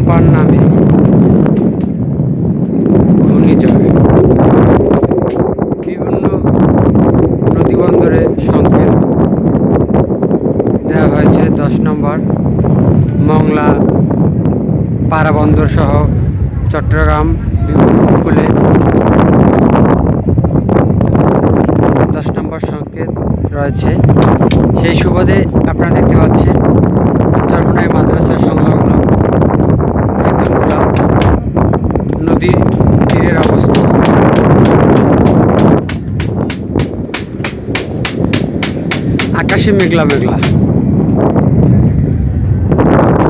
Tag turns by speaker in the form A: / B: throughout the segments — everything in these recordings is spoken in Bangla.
A: আম্পান নামে ঘূর্ণিঝড় বিভিন্ন নদীবন্দরে সংকেত দেওয়া হয়েছে। 10 নম্বর মংলা পাড়া বন্দর সহ চট্টগ্রাম উপকূলে 10 নম্বর সংকেত রয়েছে। সেই সুবাদে আপনারা দেখতে পাচ্ছেন চরমোনাই মাদ্রাসা সংলগ্ন নদীর তীরের অবস্থা। আকাশে মেঘলা মেঘলা,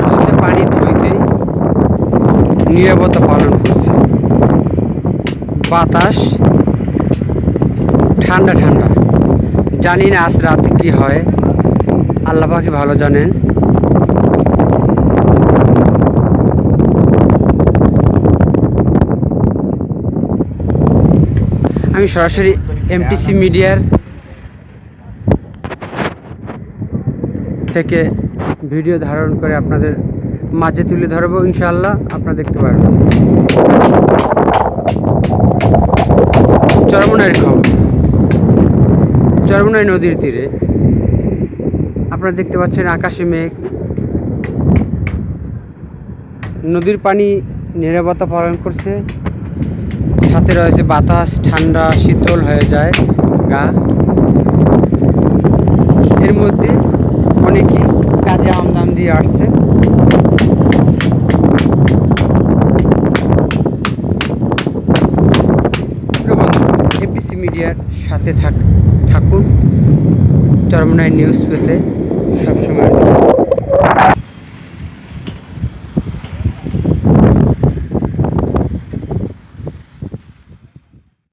A: নদীতে পানি ধুইতেই নীরবতা পালন করছে। বাতাস ঠান্ডা ঠান্ডা, জানি না আজ রাতে কি হয়, আল্লাহ পাকই ভালো জানেন। আমি সরাসরি এমটিসি মিডিয়ার থেকে ভিডিও ধারণ করে আপনাদের মাঝে তুলে ধরবো, ইনশাআল্লাহ আপনারা দেখতে পারবেন। চরমোনাইয়ের খবর। চরমোনাই নদীর তীরে আপনারা দেখতে পাচ্ছেন আকাশে মেঘ, নদীর পানি নীরবতা পালন করছে, সাথে রয়েছে বাতাস, ঠান্ডা শীতল হয়ে যায় গা। এর মধ্যে অনেকেই কাজে আমদাম দিয়ে আসছে। এমটিসি মিডিয়ার সাথে থাকুন চরমোনাই নিউজ পেতে সবসময়।